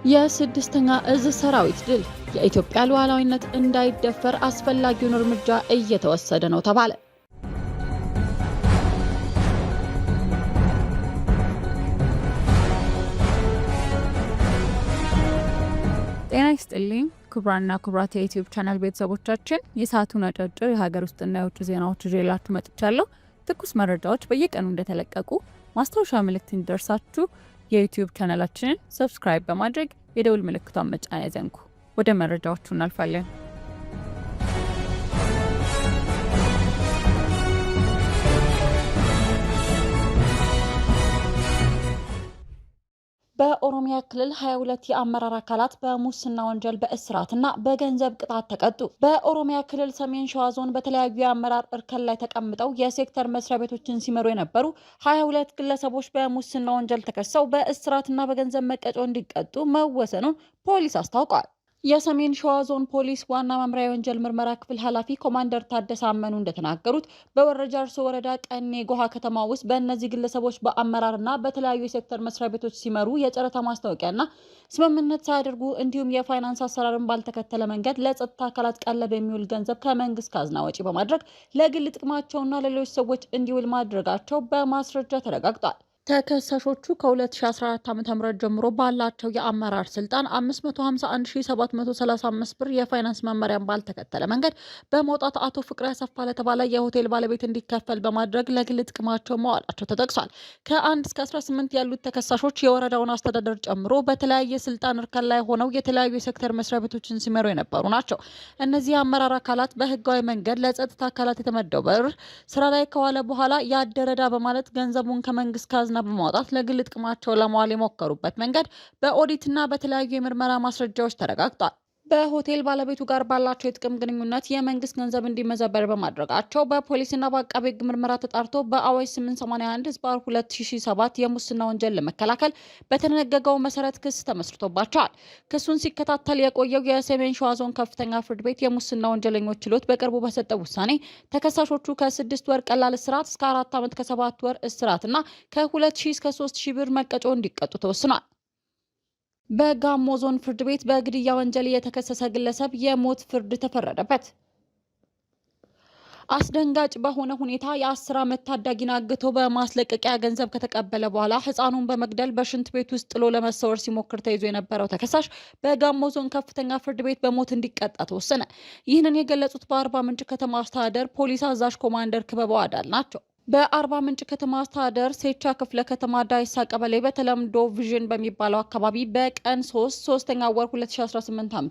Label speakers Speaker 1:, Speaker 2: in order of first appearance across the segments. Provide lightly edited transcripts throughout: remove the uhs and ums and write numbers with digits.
Speaker 1: የስድስተኛ እዝ ሰራዊት ድል የኢትዮጵያ ሉዓላዊነት እንዳይደፈር አስፈላጊውን እርምጃ እየተወሰደ ነው ተባለ። ጤና ይስጥልኝ ክቡራንና ክቡራት የዩቲዩብ ቻናል ቤተሰቦቻችን፣ የሰዓቱን አጫጭር የሀገር ውስጥና የውጭ ዜናዎች ይዤላችሁ መጥቻለሁ። ትኩስ መረጃዎች በየቀኑ እንደተለቀቁ ማስታወሻ ምልክት እንዲደርሳችሁ የዩቲዩብ ቻናላችንን ሰብስክራይብ በማድረግ የደውል ምልክቷን መጫን ያዘንጉ። ወደ መረጃዎቹ እናልፋለን። በኦሮሚያ ክልል 22 የአመራር አካላት በሙስና ወንጀል በእስራትና በገንዘብ ቅጣት ተቀጡ። በኦሮሚያ ክልል ሰሜን ሸዋ ዞን በተለያዩ የአመራር እርከን ላይ ተቀምጠው የሴክተር መስሪያ ቤቶችን ሲመሩ የነበሩ 22 ግለሰቦች በሙስና ወንጀል ተከሰው በእስራትና በገንዘብ መቀጮ እንዲቀጡ መወሰኑን ፖሊስ አስታውቋል። የሰሜን ሸዋ ዞን ፖሊስ ዋና መምሪያ የወንጀል ምርመራ ክፍል ኃላፊ ኮማንደር ታደሰ አመኑ እንደተናገሩት በወረጃ አርሶ ወረዳ ቀኔ ጎሃ ከተማ ውስጥ በእነዚህ ግለሰቦች በአመራርና በተለያዩ የሴክተር መስሪያ ቤቶች ሲመሩ የጨረታ ማስታወቂያና ስምምነት ሳያደርጉ እንዲሁም የፋይናንስ አሰራርን ባልተከተለ መንገድ ለጸጥታ አካላት ቀለብ የሚውል ገንዘብ ከመንግስት ካዝና ወጪ በማድረግ ለግል ጥቅማቸውና ለሌሎች ሰዎች እንዲውል ማድረጋቸው በማስረጃ ተረጋግጧል። ተከሳሾቹ ከ2014 ዓ.ም ጀምሮ ባላቸው የአመራር ስልጣን 551735 ብር የፋይናንስ መመሪያን ባልተከተለ መንገድ በመውጣት አቶ ፍቅሬ አሰፋ ለተባለ የሆቴል ባለቤት እንዲከፈል በማድረግ ለግል ጥቅማቸው መዋላቸው ተጠቅሷል። ከ1 እስከ 18 ያሉት ተከሳሾች የወረዳውን አስተዳደር ጨምሮ በተለያየ ስልጣን እርከን ላይ ሆነው የተለያዩ የሴክተር መስሪያ ቤቶችን ሲመሩ የነበሩ ናቸው። እነዚህ የአመራር አካላት በህጋዊ መንገድ ለጸጥታ አካላት የተመደበው ብር ስራ ላይ ከዋለ በኋላ ያደረዳ በማለት ገንዘቡን ከመንግስት ካዝና በማውጣት ለግል ጥቅማቸው ለማዋል የሞከሩበት መንገድ በኦዲትና በተለያዩ የምርመራ ማስረጃዎች ተረጋግጧል። በሆቴል ባለቤቱ ጋር ባላቸው የጥቅም ግንኙነት የመንግስት ገንዘብ እንዲመዘበር በማድረጋቸው በፖሊስና በአቃቤ ሕግ ምርመራ ተጣርቶ በአዋጅ 881/2007 የሙስና ወንጀል ለመከላከል በተደነገገው መሰረት ክስ ተመስርቶባቸዋል። ክሱን ሲከታተል የቆየው የሰሜን ሸዋ ዞን ከፍተኛ ፍርድ ቤት የሙስና ወንጀለኞች ችሎት በቅርቡ በሰጠው ውሳኔ ተከሳሾቹ ከ6 ወር ቀላል እስራት እስከ 4 ዓመት ከ7 ወር እስራትና ከ2000 እስከ 3000 ብር መቀጮ እንዲቀጡ ተወስኗል። በጋሞ ዞን ፍርድ ቤት በግድያ ወንጀል የተከሰሰ ግለሰብ የሞት ፍርድ ተፈረደበት። አስደንጋጭ በሆነ ሁኔታ የ10 ዓመት ታዳጊን አግቶ በማስለቀቂያ ገንዘብ ከተቀበለ በኋላ ህፃኑን በመግደል በሽንት ቤት ውስጥ ጥሎ ለመሰወር ሲሞክር ተይዞ የነበረው ተከሳሽ በጋሞ ዞን ከፍተኛ ፍርድ ቤት በሞት እንዲቀጣ ተወሰነ። ይህንን የገለጹት በአርባ ምንጭ ከተማ አስተዳደር ፖሊስ አዛዥ ኮማንደር ክበበው አዳል ናቸው። በአርባ ምንጭ ከተማ አስተዳደር ሴቻ ክፍለ ከተማ ዳይሳ ቀበሌ በተለምዶ ቪዥን በሚባለው አካባቢ በቀን 3ኛ ወር 2018 ዓ.ም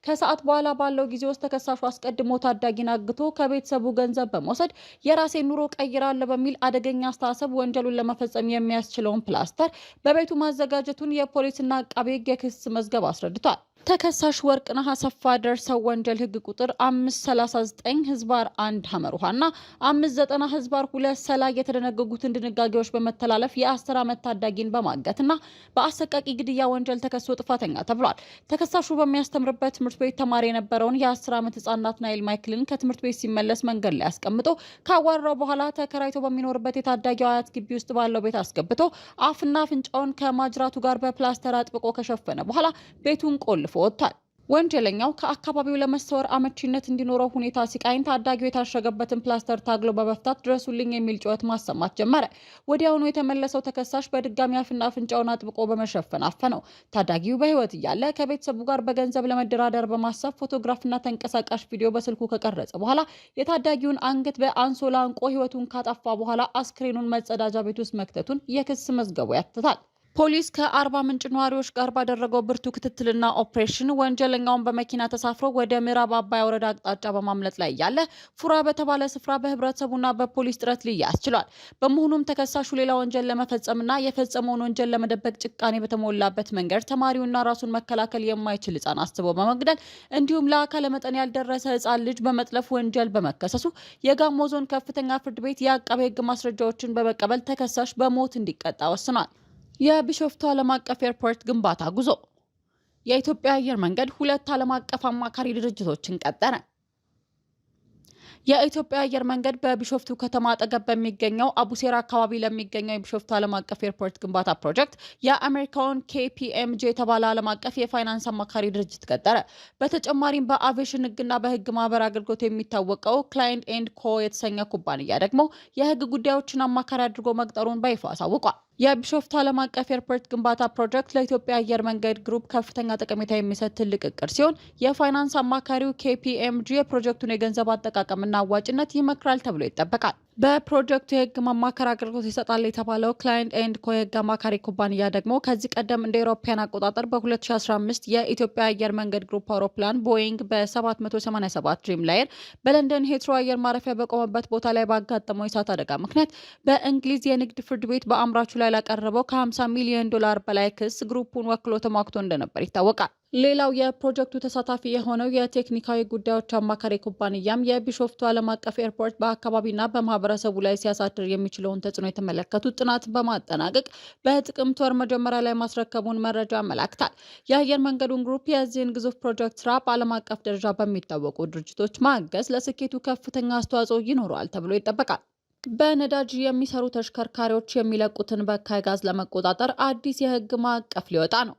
Speaker 1: ከሰዓት በኋላ ባለው ጊዜ ውስጥ ተከሳሹ አስቀድሞ ታዳጊን አግቶ ከቤተሰቡ ገንዘብ በመውሰድ የራሴ ኑሮ ቀይራለሁ በሚል አደገኛ አስተሳሰብ ወንጀሉን ለመፈጸም የሚያስችለውን ፕላስተር በቤቱ ማዘጋጀቱን የፖሊስና አቃቤ ሕግ የክስ መዝገብ አስረድቷል። ተከሳሽ ወርቅነህ አሰፋ ደርሰው ወንጀል ህግ ቁጥር 539/1 ሐመሩሃና 590/2 ሰላ የተደነገጉትን ድንጋጌዎች በመተላለፍ የ10 ዓመት ታዳጊን በማገትና በአሰቃቂ ግድያ ወንጀል ተከሶ ጥፋተኛ ተብሏል። ተከሳሹ በሚያስተምርበት ትምህርት ቤት ተማሪ የነበረውን የ10 ዓመት ህጻን ናትናኤል ማይክልን ከትምህርት ቤት ሲመለስ መንገድ ላይ አስቀምጦ ካዋራው በኋላ ተከራይቶ በሚኖርበት የታዳጊው አያት ግቢ ውስጥ ባለው ቤት አስገብቶ አፍና አፍንጫውን ከማጅራቱ ጋር በፕላስተር አጥብቆ ከሸፈነ በኋላ ቤቱን ቆልፎ ወጥቷል። ወንጀለኛው ከአካባቢው ለመሰወር አመቺነት እንዲኖረው ሁኔታ ሲቃኝ ታዳጊው የታሸገበትን ፕላስተር ታግሎ በመፍታት ድረሱልኝ የሚል ጩኸት ማሰማት ጀመረ። ወዲያውኑ የተመለሰው ተከሳሽ በድጋሚ አፍና አፍንጫውን አጥብቆ በመሸፈን አፈነው። ታዳጊው በህይወት እያለ ከቤተሰቡ ጋር በገንዘብ ለመደራደር በማሰብ ፎቶግራፍና ተንቀሳቃሽ ቪዲዮ በስልኩ ከቀረጸ በኋላ የታዳጊውን አንገት በአንሶላ አንቆ ህይወቱን ካጠፋ በኋላ አስክሬኑን መጸዳጃ ቤት ውስጥ መክተቱን የክስ መዝገቡ ያትታል። ፖሊስ ከአርባ ምንጭ ነዋሪዎች ጋር ባደረገው ብርቱ ክትትልና ኦፕሬሽን ወንጀለኛውን በመኪና ተሳፍሮ ወደ ምዕራብ አባያ ወረዳ አቅጣጫ በማምለጥ ላይ ያለ ፉራ በተባለ ስፍራ በህብረተሰቡና በፖሊስ ጥረት ሊያዝ ችሏል። በመሆኑም ተከሳሹ ሌላ ወንጀል ለመፈጸምና የፈጸመውን ወንጀል ለመደበቅ ጭካኔ በተሞላበት መንገድ ተማሪውና ራሱን መከላከል የማይችል ህፃን አስበው በመግደል እንዲሁም ለአካለ መጠን ያልደረሰ ህፃን ልጅ በመጥለፍ ወንጀል በመከሰሱ የጋሞ ዞን ከፍተኛ ፍርድ ቤት የአቃቤ ህግ ማስረጃዎችን በመቀበል ተከሳሽ በሞት እንዲቀጣ ወስኗል። የቢሾፍቱ ዓለም አቀፍ ኤርፖርት ግንባታ ጉዞ የኢትዮጵያ አየር መንገድ 2 ዓለም አቀፍ አማካሪ ድርጅቶችን ቀጠረ። የኢትዮጵያ አየር መንገድ በቢሾፍቱ ከተማ አጠገብ በሚገኘው አቡሴራ አካባቢ ለሚገኘው የቢሾፍቱ ዓለም አቀፍ ኤርፖርት ግንባታ ፕሮጀክት የአሜሪካውን KPMG የተባለ ዓለም አቀፍ የፋይናንስ አማካሪ ድርጅት ቀጠረ። በተጨማሪም በአቪዬሽን ሕግና በሕግ ማህበር አገልግሎት የሚታወቀው ክላይንት ኤንድ ኮ የተሰኘ ኩባንያ ደግሞ የሕግ ጉዳዮችን አማካሪ አድርጎ መቅጠሩን በይፋ አሳውቋል። የቢሾፍቱ ዓለም አቀፍ ኤርፖርት ግንባታ ፕሮጀክት ለኢትዮጵያ አየር መንገድ ግሩፕ ከፍተኛ ጠቀሜታ የሚሰጥ ትልቅ እቅድ ሲሆን የፋይናንስ አማካሪው KPMG የፕሮጀክቱን የገንዘብ አጠቃቀምና አዋጭነት ይመክራል ተብሎ ይጠበቃል። በፕሮጀክቱ የህግ ማማከር አገልግሎት ይሰጣል የተባለው ክላይንት ኤንድ ኮ የህግ አማካሪ ኩባንያ ደግሞ ከዚህ ቀደም እንደ አውሮፓውያን አቆጣጠር በ2015 የኢትዮጵያ አየር መንገድ ግሩፕ አውሮፕላን ቦይንግ በ787 ድሪም ላየር በለንደን ሄትሮ አየር ማረፊያ በቆመበት ቦታ ላይ ባጋጠመው የእሳት አደጋ ምክንያት በእንግሊዝ የንግድ ፍርድ ቤት በአምራቹ ላይ ላቀረበው ከ50 ሚሊዮን ዶላር በላይ ክስ ግሩፑን ወክሎ ተሟግቶ እንደነበር ይታወቃል። ሌላው የፕሮጀክቱ ተሳታፊ የሆነው የቴክኒካዊ ጉዳዮች አማካሪ ኩባንያም የቢሾፍቱ ዓለም አቀፍ ኤርፖርት በአካባቢና በማህበረሰቡ ላይ ሲያሳድር የሚችለውን ተጽዕኖ የተመለከቱ ጥናት በማጠናቀቅ በጥቅምት ወር መጀመሪያ ላይ ማስረከቡን መረጃ ያመላክታል። የአየር መንገዱን ግሩፕ የዚህን ግዙፍ ፕሮጀክት ስራ በዓለም አቀፍ ደረጃ በሚታወቁ ድርጅቶች ማገዝ ለስኬቱ ከፍተኛ አስተዋጽኦ ይኖረዋል ተብሎ ይጠበቃል። በነዳጅ የሚሰሩ ተሽከርካሪዎች የሚለቁትን በካይ ጋዝ ለመቆጣጠር አዲስ የህግ ማዕቀፍ ሊወጣ ነው።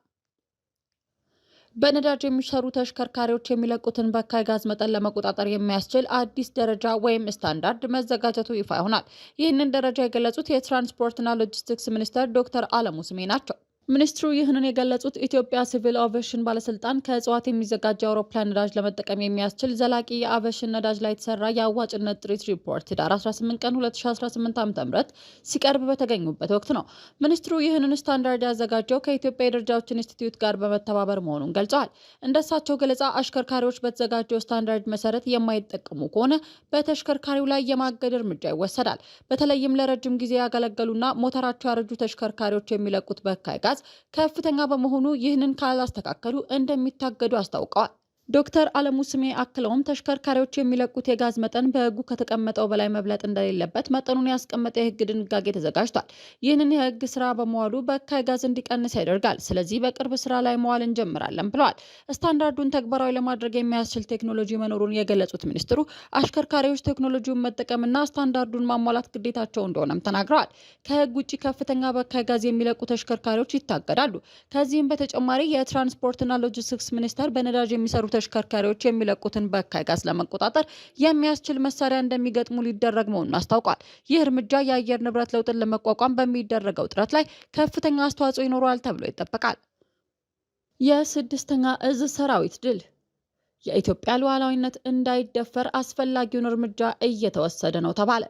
Speaker 1: በነዳጅ የሚሰሩ ተሽከርካሪዎች የሚለቁትን በካይ ጋዝ መጠን ለመቆጣጠር የሚያስችል አዲስ ደረጃ ወይም ስታንዳርድ መዘጋጀቱ ይፋ ይሆናል። ይህንን ደረጃ የገለጹት የትራንስፖርትና ሎጂስቲክስ ሚኒስትር ዶክተር አለሙ ስሜ ናቸው። ሚኒስትሩ ይህንን የገለጹት ኢትዮጵያ ሲቪል አቪዬሽን ባለስልጣን ከእጽዋት የሚዘጋጅ አውሮፕላን ነዳጅ ለመጠቀም የሚያስችል ዘላቂ የአቪዬሽን ነዳጅ ላይ የተሰራ የአዋጭነት ጥሪት ሪፖርት ዳር 18 ቀን 2018 ዓ.ም ሲቀርብ በተገኙበት ወቅት ነው። ሚኒስትሩ ይህንን ስታንዳርድ ያዘጋጀው ከኢትዮጵያ የደረጃዎች ኢንስቲትዩት ጋር በመተባበር መሆኑን ገልጸዋል። እንደሳቸው ገለጻ አሽከርካሪዎች በተዘጋጀው ስታንዳርድ መሰረት የማይጠቀሙ ከሆነ በተሽከርካሪው ላይ የማገድ እርምጃ ይወሰዳል። በተለይም ለረጅም ጊዜ ያገለገሉና ሞተራቸው ያረጁ ተሽከርካሪዎች የሚለቁት በካይ ጋዝ ከፍተኛ በመሆኑ ይህንን ካላስተካከሉ እንደሚታገዱ አስታውቀዋል። ዶክተር አለሙ ስሜ አክለውም ተሽከርካሪዎች የሚለቁት የጋዝ መጠን በሕጉ ከተቀመጠው በላይ መብለጥ እንደሌለበት መጠኑን ያስቀመጠ የሕግ ድንጋጌ ተዘጋጅቷል። ይህንን የሕግ ስራ በመዋሉ በካይ ጋዝ እንዲቀንስ ያደርጋል። ስለዚህ በቅርብ ስራ ላይ መዋል እንጀምራለን ብለዋል። ስታንዳርዱን ተግባራዊ ለማድረግ የሚያስችል ቴክኖሎጂ መኖሩን የገለጹት ሚኒስትሩ አሽከርካሪዎች ቴክኖሎጂውን መጠቀምና ስታንዳርዱን ማሟላት ግዴታቸው እንደሆነም ተናግረዋል። ከሕግ ውጭ ከፍተኛ በካይ ጋዝ የሚለቁ ተሽከርካሪዎች ይታገዳሉ። ከዚህም በተጨማሪ የትራንስፖርትና ሎጂስቲክስ ሚኒስቴር በነዳጅ የሚሰሩ ተሽከርካሪዎች የሚለቁትን በካይ ጋዝ ለመቆጣጠር የሚያስችል መሳሪያ እንደሚገጥሙ ሊደረግ መሆኑን አስታውቋል። ይህ እርምጃ የአየር ንብረት ለውጥን ለመቋቋም በሚደረገው ጥረት ላይ ከፍተኛ አስተዋጽኦ ይኖረዋል ተብሎ ይጠበቃል። የ6ኛ እዝ ሰራዊት ድል። የኢትዮጵያ ሉዓላዊነት እንዳይደፈር አስፈላጊውን እርምጃ እየተወሰደ ነው ተባለ።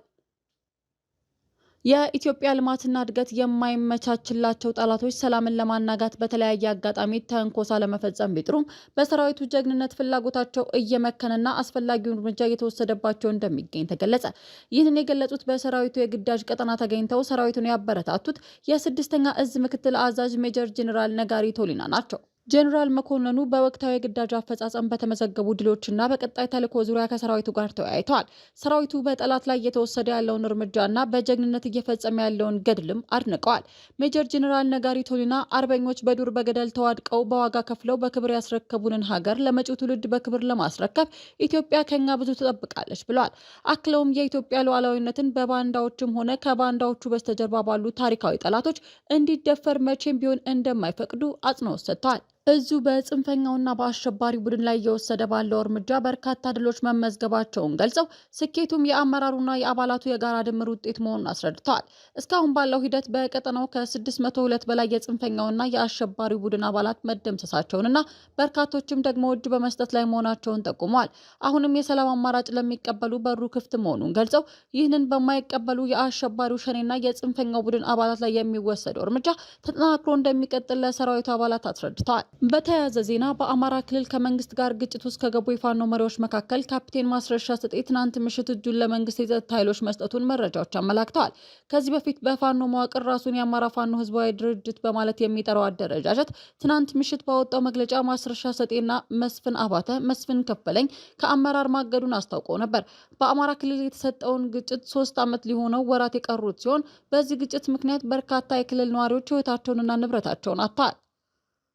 Speaker 1: የኢትዮጵያ ልማትና እድገት የማይመቻችላቸው ጠላቶች ሰላምን ለማናጋት በተለያየ አጋጣሚ ተንኮሳ ለመፈጸም ቢጥሩም በሰራዊቱ ጀግንነት ፍላጎታቸው እየመከነና አስፈላጊውን እርምጃ እየተወሰደባቸው እንደሚገኝ ተገለጸ። ይህንን የገለጹት በሰራዊቱ የግዳጅ ቀጠና ተገኝተው ሰራዊቱን ያበረታቱት የ6ኛ እዝ ምክትል አዛዥ ሜጀር ጄኔራል ነጋሪ ቶሊና ናቸው። ጄኔራል መኮንኑ በወቅታዊ የግዳጅ አፈጻጸም በተመዘገቡ ድሎችና በቀጣይ ተልዕኮ ዙሪያ ከሰራዊቱ ጋር ተወያይተዋል። ሰራዊቱ በጠላት ላይ እየተወሰደ ያለውን እርምጃና በጀግንነት እየፈጸመ ያለውን ገድልም አድንቀዋል። ሜጀር ጄኔራል ነጋሪ ቶሊና አርበኞች በዱር በገደል ተዋድቀው በዋጋ ከፍለው በክብር ያስረከቡንን ሀገር ለመጪው ትውልድ በክብር ለማስረከብ ኢትዮጵያ ከኛ ብዙ ትጠብቃለች ብለዋል። አክለውም የኢትዮጵያ ሉዓላዊነትን በባንዳዎችም ሆነ ከባንዳዎቹ በስተጀርባ ባሉ ታሪካዊ ጠላቶች እንዲደፈር መቼም ቢሆን እንደማይፈቅዱ አጽንኦት ሰጥተዋል። እዙ በጽንፈኛውና በአሸባሪ ቡድን ላይ እየወሰደ ባለው እርምጃ በርካታ ድሎች መመዝገባቸውን ገልጸው ስኬቱም የአመራሩና የአባላቱ የጋራ ድምር ውጤት መሆኑን አስረድተዋል። እስካሁን ባለው ሂደት በቀጠናው ከ602 በላይ የጽንፈኛውና የአሸባሪ ቡድን አባላት መደምሰሳቸውንና በርካቶችም ደግሞ እጅ በመስጠት ላይ መሆናቸውን ጠቁመዋል። አሁንም የሰላም አማራጭ ለሚቀበሉ በሩ ክፍት መሆኑን ገልጸው ይህንን በማይቀበሉ የአሸባሪው ሸኔና የጽንፈኛው ቡድን አባላት ላይ የሚወሰደው እርምጃ ተጠናክሮ እንደሚቀጥል ለሰራዊቱ አባላት አስረድተዋል። በተያያዘ ዜና በአማራ ክልል ከመንግስት ጋር ግጭት ውስጥ ከገቡ የፋኖ መሪዎች መካከል ካፕቴን ማስረሻ ሰጤ ትናንት ምሽት እጁን ለመንግስት የጸጥታ ኃይሎች መስጠቱን መረጃዎች አመላክተዋል። ከዚህ በፊት በፋኖ መዋቅር ራሱን የአማራ ፋኖ ህዝባዊ ድርጅት በማለት የሚጠራው አደረጃጀት ትናንት ምሽት ባወጣው መግለጫ ማስረሻ ሰጤና መስፍን አባተ፣ መስፍን ከፈለኝ ከአመራር ማገዱን አስታውቆ ነበር። በአማራ ክልል የተሰጠውን ግጭት 3 ዓመት ሊሆነው ወራት የቀሩት ሲሆን በዚህ ግጭት ምክንያት በርካታ የክልል ነዋሪዎች ህይወታቸውንና ንብረታቸውን አጥተዋል።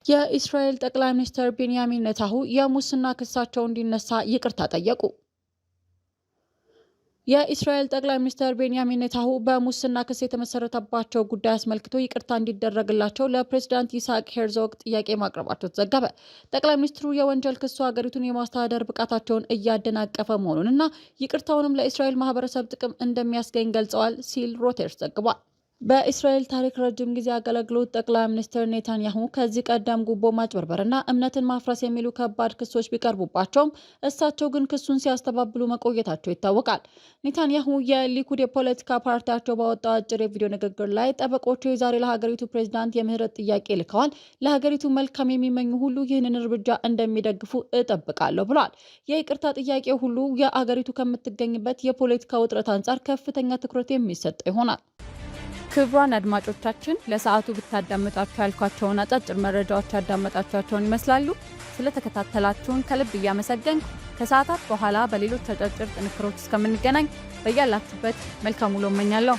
Speaker 1: የእስራኤል ጠቅላይ ሚኒስትር ቤንያሚን ኔታንያሁ የሙስና ክሳቸው እንዲነሳ ይቅርታ ጠየቁ። የእስራኤል ጠቅላይ ሚኒስትር ቤንያሚን ኔታንያሁ በሙስና ክስ የተመሰረተባቸው ጉዳይ አስመልክቶ ይቅርታ እንዲደረግላቸው ለፕሬዝዳንት ይስሐቅ ሄርዞግ ጥያቄ ማቅረባቸው ተዘገበ። ጠቅላይ ሚኒስትሩ የወንጀል ክሱ ሀገሪቱን የማስተዳደር ብቃታቸውን እያደናቀፈ መሆኑንና ይቅርታውንም ለእስራኤል ማህበረሰብ ጥቅም እንደሚያስገኝ ገልጸዋል ሲል ሮይተርስ ዘግቧል። በእስራኤል ታሪክ ረጅም ጊዜ ያገለግሉት ጠቅላይ ሚኒስትር ኔታንያሁ ከዚህ ቀደም ጉቦ ማጭበርበርና እምነትን ማፍረስ የሚሉ ከባድ ክሶች ቢቀርቡባቸውም እሳቸው ግን ክሱን ሲያስተባብሉ መቆየታቸው ይታወቃል። ኔታንያሁ የሊኩድ የፖለቲካ ፓርቲያቸው ባወጣው አጭር የቪዲዮ ንግግር ላይ ጠበቆቹ ዛሬ ለሀገሪቱ ፕሬዝዳንት የምህረት ጥያቄ ልከዋል፣ ለሀገሪቱ መልካም የሚመኙ ሁሉ ይህንን እርምጃ እንደሚደግፉ እጠብቃለሁ ብለዋል። የይቅርታ ጥያቄ ሁሉ የሀገሪቱ ከምትገኝበት የፖለቲካ ውጥረት አንጻር ከፍተኛ ትኩረት የሚሰጠው ይሆናል።
Speaker 2: ክቡራን አድማጮቻችን ለሰዓቱ ብታዳምጣችሁ ያልኳቸውን አጫጭር መረጃዎች ያዳመጣችኋቸውን ይመስላሉ። ስለተከታተላችሁን ከልብ እያመሰገንኩ ከሰዓታት በኋላ በሌሎች አጫጭር ጥንክሮች እስከምንገናኝ በያላችሁበት መልካም ውሎ እመኛለሁ።